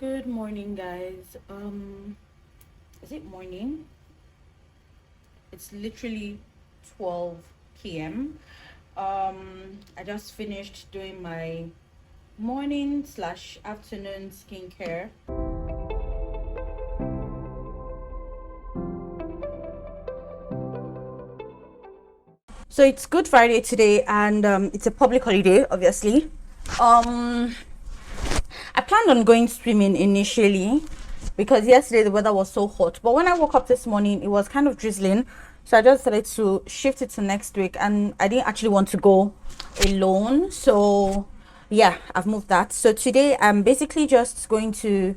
Good morning, guys. Is it morning? It's literally 12 p.m. I just finished doing my morning slash afternoon skincare. So it's Good Friday today, and it's a public holiday, obviously. Um, I planned on going swimming initially because yesterday the weather was so hot. But when I woke up this morning, it was kind of drizzling. So I just decided to shift it to next week. And I didn't actually want to go alone. So yeah, I've moved that. So today I'm basically just going to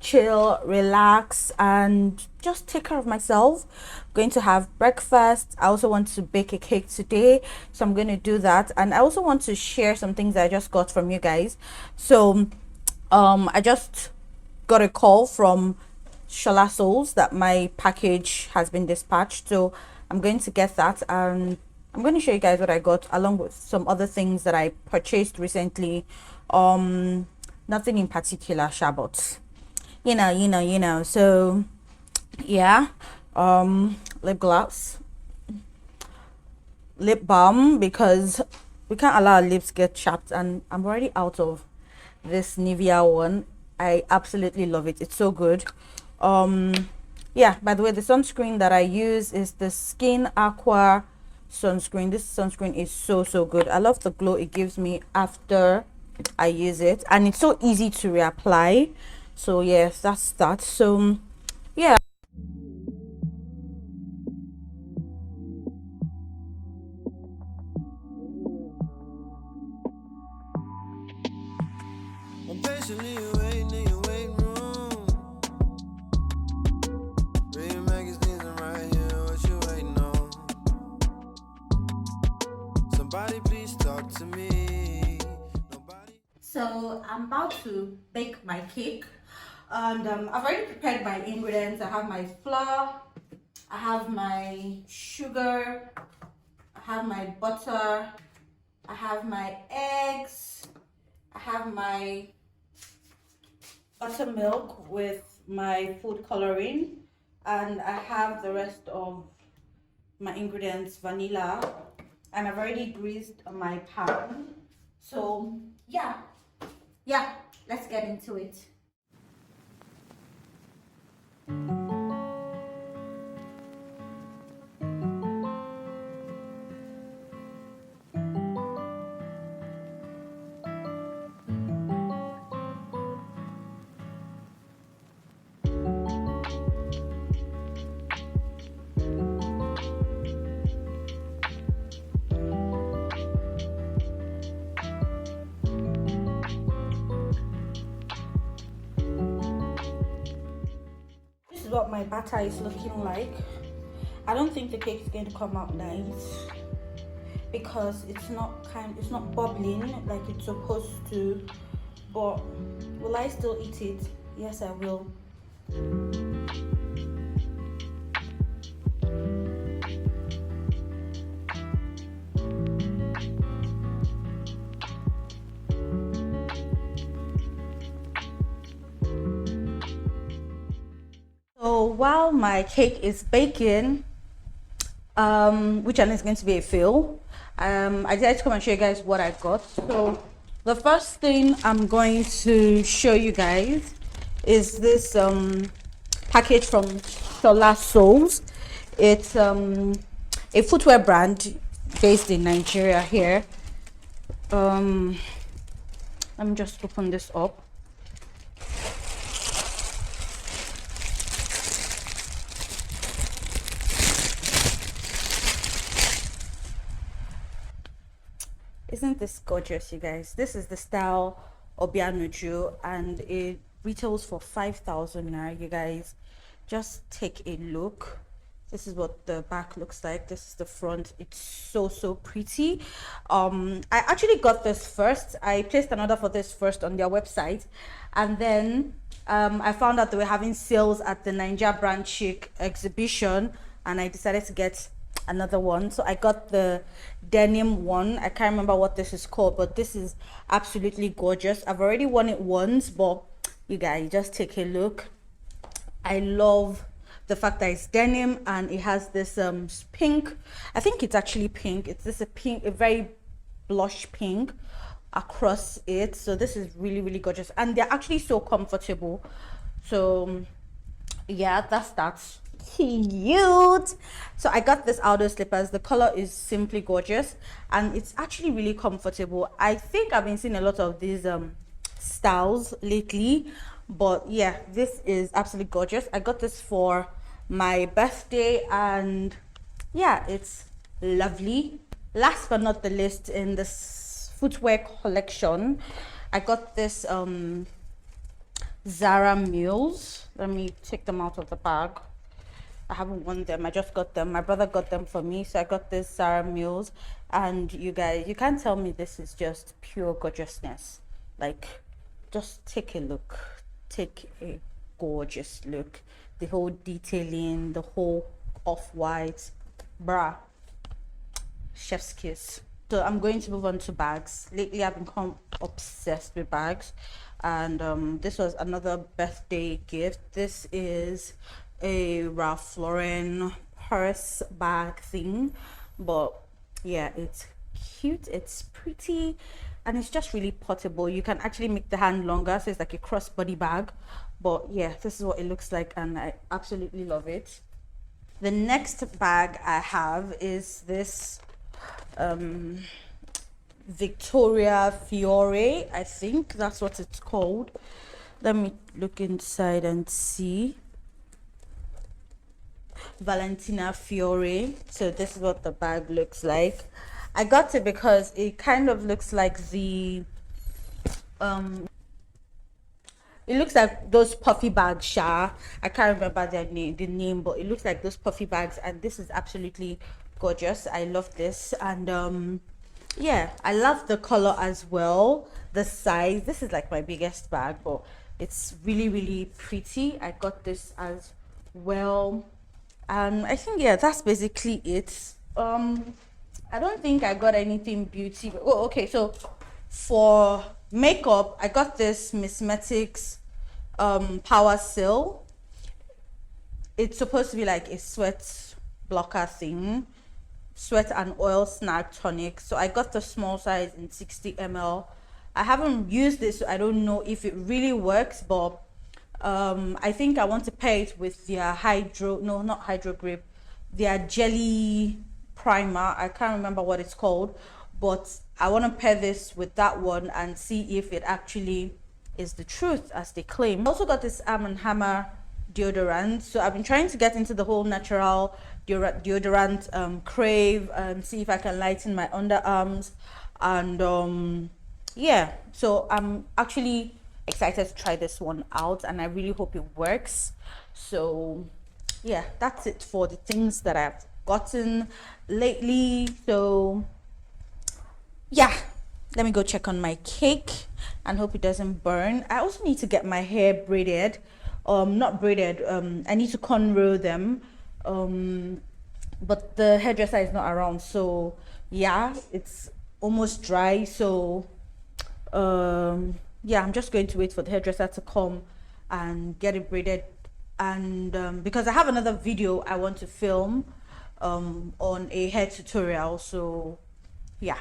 chill, relax, and just take care of myself. Going to have breakfast. I also want to bake a cake today, so I'm going to do that. And I also want to share some things I just got from you guys. So I just got a call from Shola Souls that my package has been dispatched, so I'm going to get that, and I'm going to show you guys what I got along with some other things that I purchased recently. Nothing in particular, Shabot. So yeah, lip gloss, lip balm, because we can't allow our lips get chapped, and I'm already out of this Nivea one. I absolutely love it. It's so good. Yeah, by the way, the sunscreen that I use is the Skin Aqua sunscreen. This sunscreen is so good. I love the glow it gives me after I use it, and it's so easy to reapply. So yes, that's that. So yeah. I'm patiently waiting in your waiting room. Reading magazines, I'm right here, what you waiting on? Somebody please talk to me. So I'm about to bake my cake, and I've already prepared my ingredients. I have my flour, I have my sugar, I have my butter, I have my eggs, I have my buttermilk with my food coloring, and I have the rest of my ingredients, vanilla, and I've already greased my pan. So yeah, let's get into it. What my batter is looking like. I don't think the cake is going to come out nice because it's not bubbling like it's supposed to. But will I still eat it? Yes, I will. So while my cake is baking, which one is going to be a fail, I decided to come and show you guys what I got. So the first thing I'm going to show you guys is this package from Shola Souls. It's a footwear brand based in Nigeria here. Let me just open this up. Isn't this gorgeous, you guys? This is the style Obianuju, and it retails for 5,000 naira. You guys, just take a look. This is what the back looks like. This is the front. It's so pretty. I actually got this first. I placed an order for this first on their website, and then I found out they were having sales at the Ninja Brand Chic exhibition, and I decided to get another one. So I got the denim one. I can't remember what this is called, but this is absolutely gorgeous. I've already worn it once, but You guys, just take a look. I love the fact that it's denim and it has this pink. I think it's actually pink. It's this a pink, a very blush pink across it. So this is really, really gorgeous, and they're actually so comfortable. So yeah, that's cute. So I got this outdoor slippers. The color is simply gorgeous and it's actually really comfortable. I think I've been seeing a lot of these styles lately, but yeah, this is absolutely gorgeous. I got this for my birthday and yeah, it's lovely. Last but not the least, in this footwear collection, I got this Zara Mules. Let me take them out of the bag. I haven't worn them. I just got them. My brother got them for me, so I got this Zara Mules. And you guys, you can't tell me this is just pure gorgeousness. Like, just take a look. Take a gorgeous look. The whole detailing, the whole off-white, bruh, chef's kiss. So I'm going to move on to bags. Lately I've become obsessed with bags, and this was another birthday gift. This is a Ralph Lauren purse bag thing, but yeah, it's cute, it's pretty, and it's just really portable. You can actually make the hand longer, so it's like a crossbody bag. But yeah, this is what it looks like and I absolutely love it. The next bag I have is this Victoria Fiore, I think that's what it's called. Let me look inside and see. Valentina Fiore. So this is what the bag looks like. I got it because it kind of looks like the it looks like those puffy bags, Sha. I can't remember the name, but it looks like those puffy bags, and this is absolutely gorgeous. I love this, and yeah, I love the color as well. The size. This is like my biggest bag, but it's really, really pretty. I got this as well, and I think yeah, that's basically it. I don't think I got anything beauty. Oh, okay. So for makeup, I got this Missmetics Power Seal. It's supposed to be like a sweat blocker thing, sweat and oil snag tonic. So I got the small size in 60 ml. I haven't used this, so I don't know if it really works, but I think I want to pair it with their not hydro grip, their jelly primer. I can't remember what it's called, but I want to pair this with that one and see if it actually is the truth as they claim. I also got this Ammon Hammer deodorant. So I've been trying to get into the whole natural deodorant crave and see if I can lighten my underarms, and yeah, so I'm actually excited to try this one out and I really hope it works. So yeah, that's it for the things that I've gotten lately. So yeah, let me go check on my cake and hope it doesn't burn. I also need to get my hair braided, not braided, I need to cornrow them, but the hairdresser is not around, so yeah, it's almost dry. So yeah, I'm just going to wait for the hairdresser to come and get it braided, and because I have another video I want to film on a hair tutorial. So yeah.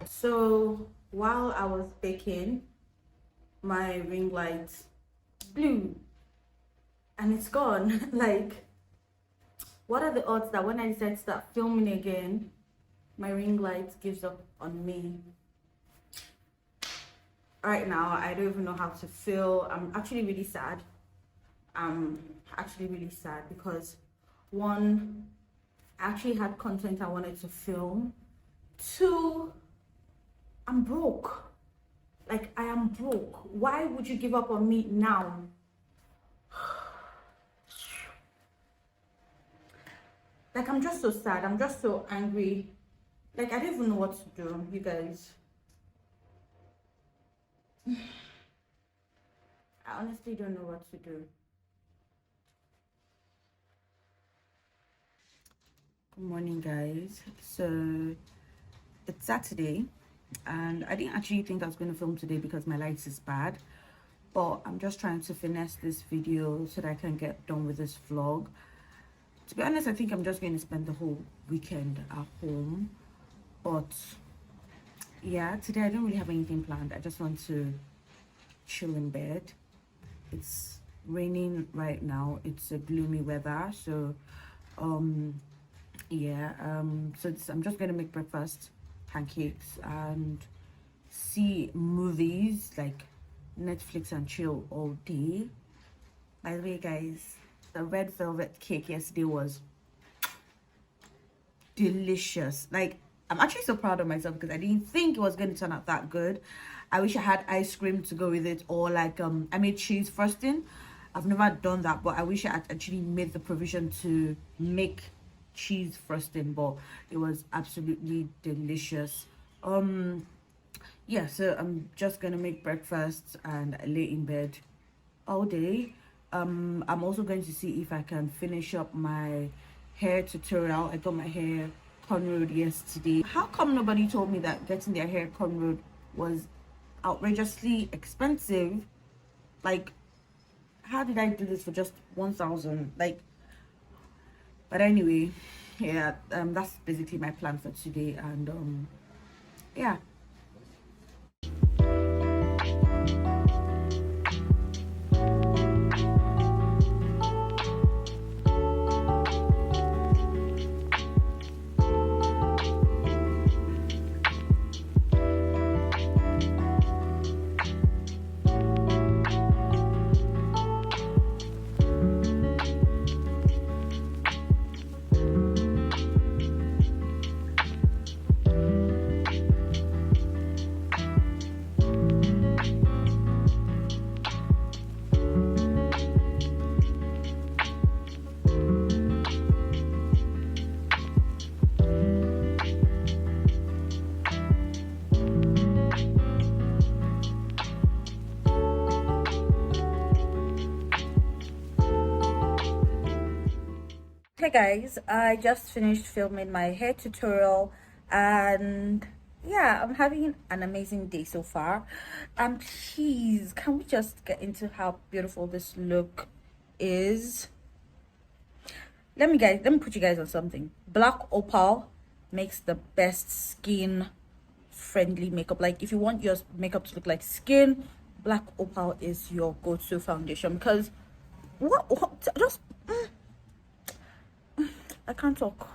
So while I was baking, my ring light blew and it's gone. Like, what are the odds that when I decide to start filming again, my ring light gives up on me? Right now, I don't even know how to feel. I'm actually really sad. I'm actually really sad because one, I actually had content I wanted to film. Two, I'm broke. Like, I am broke. Why would you give up on me now? Like, I'm just so sad. I'm just so angry. Like, I don't even know what to do, you guys. I honestly don't know what to do. Good morning, guys. So it's Saturday, and I didn't actually think I was going to film today because my lights is bad, but I'm just trying to finesse this video so that I can get done with this vlog. To be honest, I think I'm just going to spend the whole weekend at home, but yeah, today I don't really have anything planned. I just want to chill in bed. It's raining right now. It's a gloomy weather, so yeah, I'm just gonna make breakfast, pancakes, and see movies, like Netflix, and chill all day. By the way, guys, the red velvet cake yesterday was delicious. Like, I'm actually so proud of myself because I didn't think it was going to turn out that good. I wish I had ice cream to go with it, or like I made cheese frosting. I've never done that, but I wish I had actually made the provision to make cheese frosting, but it was absolutely delicious. Yeah, so I'm just gonna make breakfast and lay in bed all day. I'm also going to see if I can finish up my hair tutorial. I got my hair cornrowed yesterday. How come nobody told me that getting their hair cornrowed was outrageously expensive? Like, how did I do this for just 1,000? Like, but anyway, yeah, that's basically my plan for today, and yeah. Hey guys, I just finished filming my hair tutorial, and yeah, I'm having an amazing day so far. Please, can we just get into how beautiful this look is? Let me put you guys on something. Black opal makes the best skin friendly makeup. Like, if you want your makeup to look like skin, black opal is your go-to foundation. Because just I can't talk.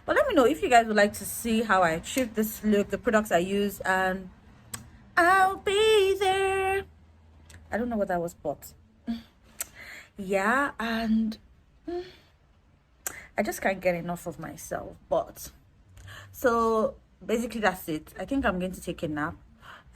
But let me know if you guys would like to see how I achieved this look, the products I use, and I'll be there. I don't know what that was, but yeah, and I just can't get enough of myself. But so basically that's it. I think I'm going to take a nap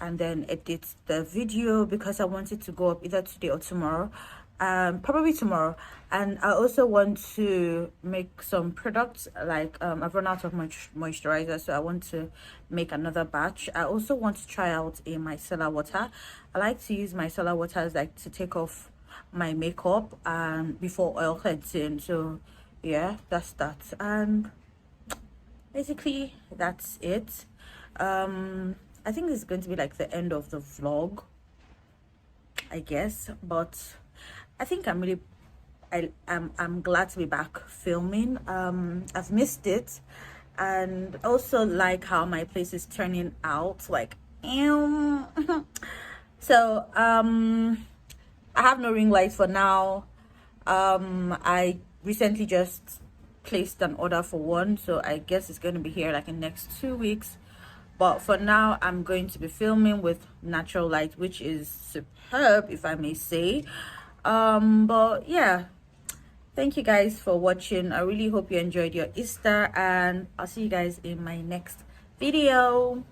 and then edit the video because I want it to go up either today or tomorrow. Probably tomorrow. And I also want to make some products, like I've run out of moisturizer, so I want to make another batch. I also want to try out a micellar water. I like to use micellar water like to take off my makeup before oil cleansing. So yeah, that's that, and basically that's it. I think this is going to be like the end of the vlog, I guess, but I think I'm glad to be back filming. I've missed it, and also like how my place is turning out, like so I have no ring lights for now. I recently just placed an order for one, so I guess it's going to be here like in the next 2 weeks. But for now, I'm going to be filming with natural light, which is superb, if I may say. But yeah, thank you guys for watching. I really hope you enjoyed your Easter, and I'll see you guys in my next video.